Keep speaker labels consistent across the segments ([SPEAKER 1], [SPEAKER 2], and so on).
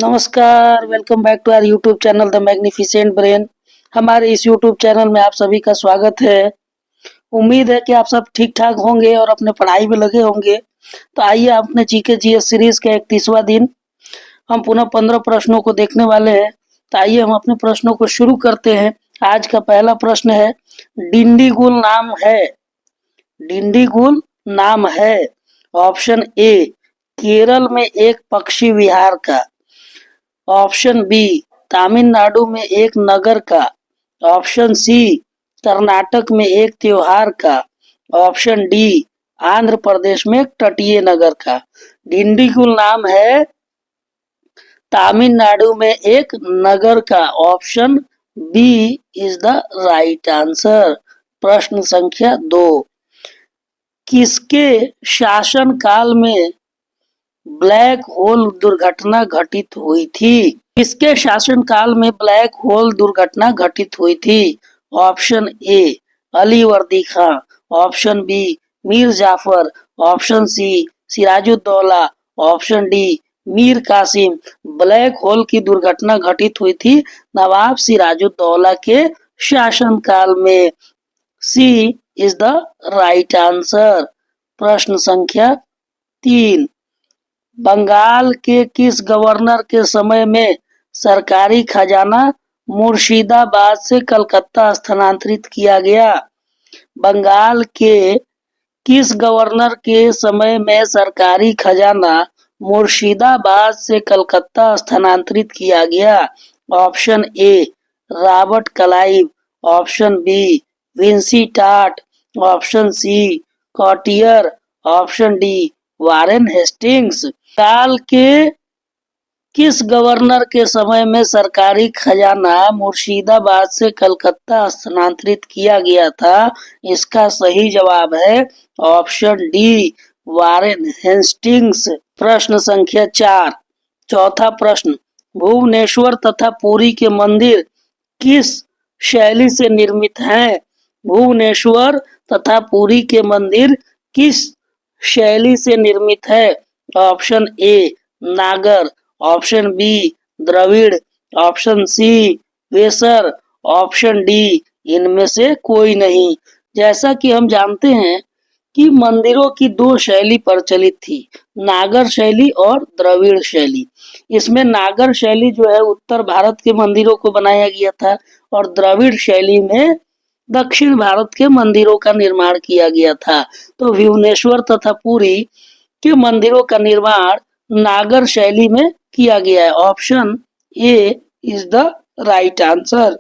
[SPEAKER 1] नमस्कार, welcome back to our YouTube channel the magnificent brain. हमारे इस यूट्यूब चैनल में आप सभी का स्वागत है। उम्मीद है कि आप सब ठीक ठाक होंगे और अपने पढ़ाई में लगे होंगे। तो आइए अपने जीके जीएस सीरीज का 31वां दिन हम पुनः 15 प्रश्नों को देखने वाले हैं। तो आइए हम अपने प्रश्नों को शुरू करते हैं। आज का पहला प्रश्न है, डिंडीगुल नाम है। डिंडीगुल नाम है। ऑप्शन ए, केरल में एक पक्षी विहार का। ऑप्शन बी, तमिलनाडु में एक नगर का। ऑप्शन सी, कर्नाटक में एक त्योहार का। ऑप्शन डी, आंध्र प्रदेश में एक तटीय नगर का। डिंडीगुल नाम है तमिलनाडु में एक नगर का। Option B is the right answer. प्रश्न संख्या 2, किसके शासनकाल में ब्लैक होल दुर्घटना घटित हुई थी? किसके शासनकाल में ब्लैक होल दुर्घटना घटित हुई थी? Option A, Ali Vardi Khan. Option B, Mir Jafar. Option C, Sirajuddaula. Option D, Mir Qasim. Black hole की दुर्घटना घटित हुई थी नवाब सिराजुद्दौला के शासनकाल में। सी इज द राइट आंसर। प्रश्न संख्या 3, बंगाल के किस गवर्नर के समय में सरकारी खजाना मुर्शिदाबाद से कलकत्ता स्थानांतरित किया गया? बंगाल के किस गवर्नर के समय में सरकारी खजाना मुर्शिदाबाद से कलकत्ता स्थानांतरित किया गया? Option A, Robert Clive. Option B, Vansittart. Option C, Cartier. Option D, Warren Hastings. काल के किस गवर्नर के समय में सरकारी खजाना मुर्शिदाबाद से कलकत्ता स्थानांतरित किया गया था? इसका सही जवाब है ऑप्शन डी, वारेन हेस्टिंग्स। प्रश्न संख्या 4, चौथा प्रश्न, भुवनेश्वर तथा पुरी के मंदिर किस शैली से निर्मित हैं? भुवनेश्वर तथा पुरी के मंदिर किस शैली से निर्मित है? Option A, Nagara. Option B, Dravida. Option C, Vesara. Option D, इनमें से कोई नहीं। जैसा कि हम जानते हैं कि मंदिरों की दो शैली प्रचलित थी, नागर शैली और द्रविड़ शैली। इसमें नागर शैली जो है उत्तर भारत के मंदिरों को बनाया गया था और द्रविड़ शैली में दक्षिण भारत के मंदिरों का निर्माण किया गया था। तो भुवनेश्वर तथा पुरी के मंदिरों का निर्माण नागर शैली में किया गया है। Option A is the right answer.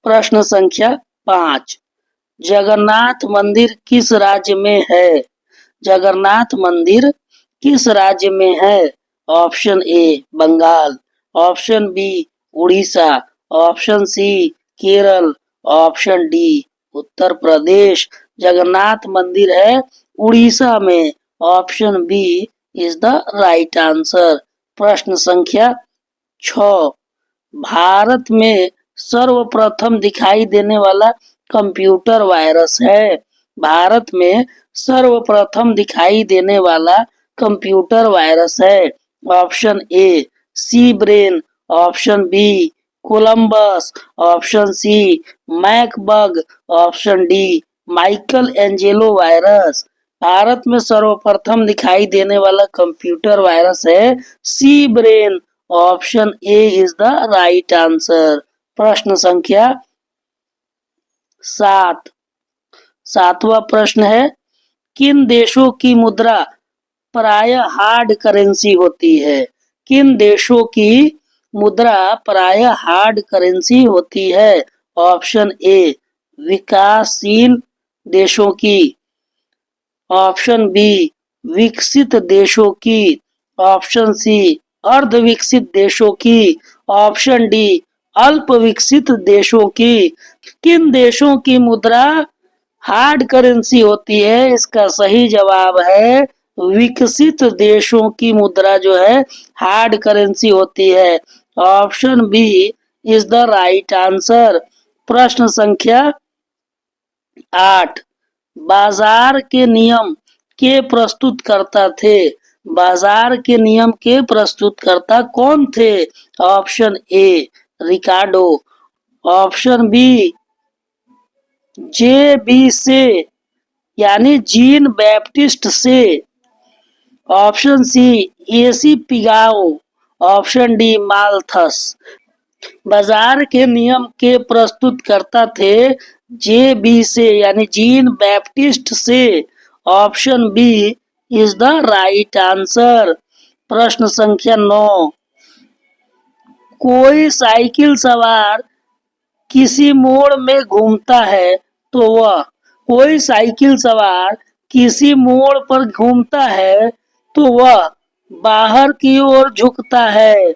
[SPEAKER 1] प्रश्न संख्या 5, जगन्नाथ मंदिर किस राज्य में है? जगन्नाथ मंदिर किस राज्य में है? Option A, Bengal. Option B, Orissa. Option C, Kerala. Option D, Uttar Pradesh. Jagannath मंदिर है उड़ीसा में। Option B is the right answer. प्रश्न संख्या 6, भारत में सर्वप्रथम दिखाई देने वाला कंप्यूटर वायरस है। भारत में सर्वप्रथम दिखाई देने वाला कंप्यूटर वायरस है। Option A, C Brain. Option B, Columbus. Option C, MacBug. Option D, Michelangelo virus. Bharat में सर्वप्रथम दिखाई देने वाला कंप्यूटर वायरस है C Brain. Option A is the right answer. प्रश्न संख्या 7, सातवां प्रश्न है, किन देशों की मुद्रा प्राय हार्ड करेंसी होती है? किन देशों की मुद्रा प्राय हार्ड करेंसी होती है? ऑप्शन ए, विकासशील देशों की। ऑप्शन बी, विकसित देशों की। ऑप्शन सी, अर्ध विकसित देशों की। ऑप्शन डी, अल्प विकसित देशों की। किन देशों की मुद्रा हार्ड करेंसी होती है? इसका सही जवाब है विकसित देशों की मुद्रा जो है हार्ड करेंसी होती है। Option B is the right answer. प्रश्न संख्या 8, बाजार के नियम के प्रस्तुतकर्ता थे? बाजार के नियम के प्रस्तुतकर्ता कौन थे? Option A Ricardo, option B J B से यानी जीन बैप्टिस्ट से, option C A C Pigou, option D Malthus. बाजार के नियम के प्रस्तुतकर्ता थे जे बी से यानी जीन बैप्टिस्ट से, option B is the right answer. प्रश्न संख्या 9, कोई साइकिल सवार किसी मोड़ में घूमता है तो वह, कोई साइकिल सवार किसी मोड़ पर घूमता है तो वह बाहर की ओर झुकता है,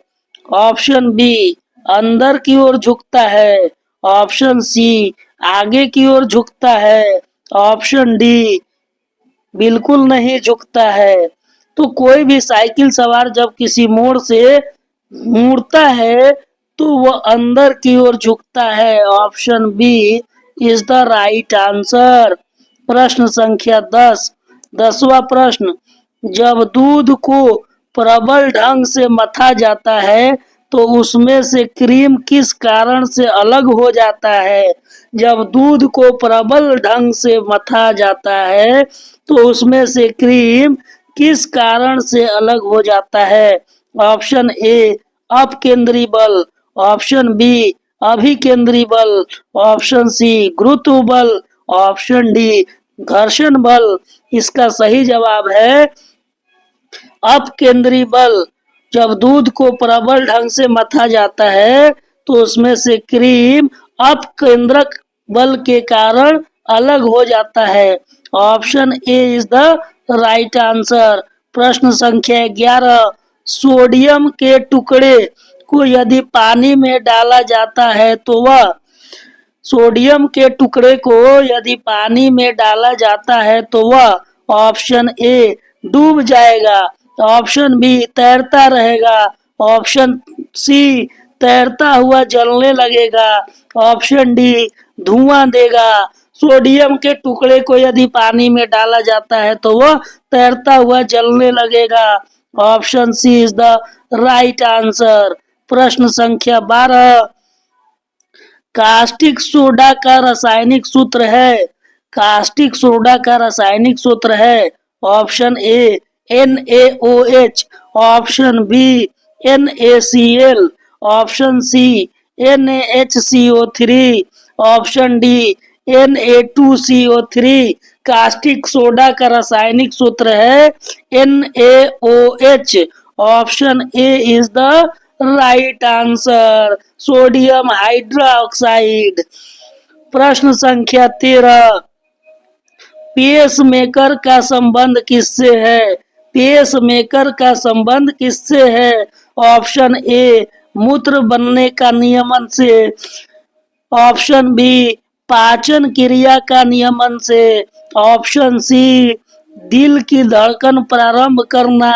[SPEAKER 1] ऑप्शन बी अंदर की ओर झुकता है, ऑप्शन सी आगे की ओर झुकता है, ऑप्शन डी बिल्कुल नहीं झुकता है। तो कोई भी साइकिल सवार जब किसी मोड़ से मुड़ता है तो वह अंदर की ओर झुकता है, option B is the right answer. प्रश्न संख्या 10, 10वां प्रश्न, जब दूध को प्रबल ढंग से मथा जाता है तो उसमें से क्रीम किस कारण से अलग हो जाता है? जब दूध को प्रबल ढंग से मथा जाता है तो उसमें से क्रीम किस कारण से अलग हो जाता है? ऑप्शन ए अपकेंद्री बल, ऑप्शन बी अभिकेंद्री बल, ऑप्शन सी गुरुत्व बल, ऑप्शन डी घर्षण बल। इसका सही जवाब है अपकेंद्री बल। जब दूध को प्रबल ढंग से मथा जाता है तो उसमें से क्रीम अपकेंद्रक बल के कारण अलग हो जाता है, option A is the right answer. प्रश्न संख्या 11, सोडियम के टुकड़े को यदि पानी में डाला जाता है तो वह, सोडियम के टुकड़े को यदि पानी में डाला जाता है तो वह, ऑप्शन ए डूब जाएगा, ऑप्शन बी तैरता रहेगा, ऑप्शन सी तैरता हुआ जलने लगेगा, ऑप्शन डी धुआं देगा। सोडियम के टुकड़े को यदि पानी में डाला जाता है तो वह तैरता हुआ जलने लगेगा, option C is the right answer. प्रश्न संख्या 12, कास्टिक सोडा का रासायनिक सूत्र है, कास्टिक सोडा का रासायनिक सूत्र है, option A NaOH, option B NaCl, option C NaHCO3, option D Na2CO3। Caustic soda का रासायनिक सूत्र है NaOH, option A is the right answer, sodium hydroxide. प्रश्न संख्या 13, पेसमेकर का संबंध किससे है? पेसमेकर का संबंध किससे है? ऑप्शन ए मूत्र बनने का नियमन से, ऑप्शन बी पाचन क्रिया का नियमन से, ऑप्शन सी दिल की धड़कन प्रारंभ करना,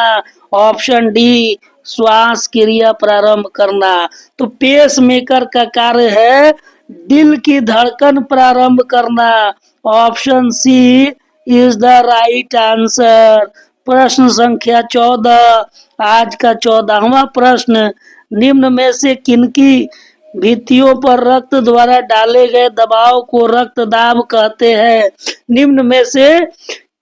[SPEAKER 1] ऑप्शन डी श्वास क्रिया प्रारंभ करना। तो पेसमेकर का कार्य है दिल की धड़कन प्रारंभ करना, option C is the right answer. प्रश्न संख्या 14, आज का 14वां प्रश्न, निम्न में से किनकी भित्तियों पर रक्त द्वारा डाले गए दबाव को रक्तदाब कहते हैं? निम्न में से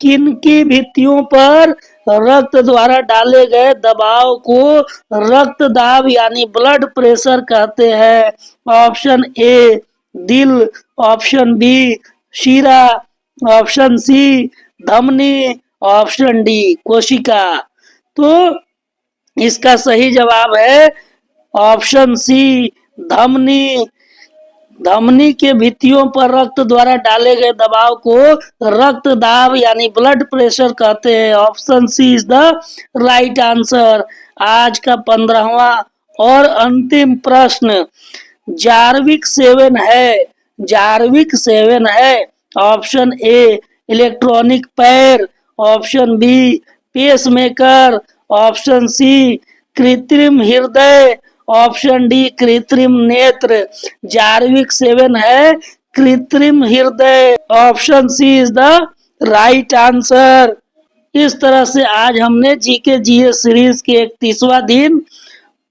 [SPEAKER 1] किनकी भित्तियों पर रक्त द्वारा डाले गए दबाव को रक्तदाब यानी ब्लड प्रेशर कहते हैं? ऑप्शन ए दिल, ऑप्शन बी शिरा, ऑप्शन सी धमनी, ऑप्शन डी कोशिका। तो इसका सही जवाब है ऑप्शन सी धमनी। धमनी के भित्तियों पर रक्त द्वारा डाले गए दबाव को रक्तदाब यानी ब्लड प्रेशर कहते हैं, option C is the right answer. आज का 15वां और अंतिम प्रश्न, जार्विक 7 है, जार्विक 7 है, ऑप्शन ए इलेक्ट्रॉनिक पैर, option B pacemaker, option C कृत्रिम हृदय, ऑप्शन डी कृत्रिम नेत्र। जार्विक 7 है कृत्रिम हृदय, option C is the right answer. इस तरह से आज हमने जीके जीएस सीरीज के 31वां दिन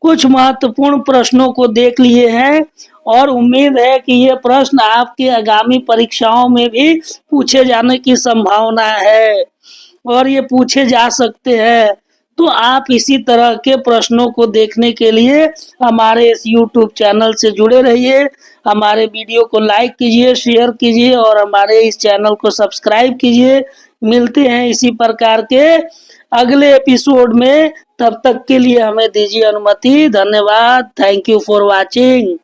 [SPEAKER 1] कुछ महत्वपूर्ण प्रश्नों को देख लिए हैं और उम्मीद है कि ये प्रश्न आपके आगामी परीक्षाओं में भी पूछे जाने की संभावना है और ये पूछे जा सकते हैं। तो आप इसी तरह के प्रश्नों को देखने के लिए हमारे इस YouTube चैनल से जुड़े रहिए। हमारे वीडियो को लाइक कीजिए, शेयर कीजिए और हमारे इस चैनल को सब्सक्राइब कीजिए। मिलते हैं इसी प्रकार के अगले एपिसोड में। तब तक के लिए हमें दीजिए अनुमति। धन्यवाद। Thank you for watching.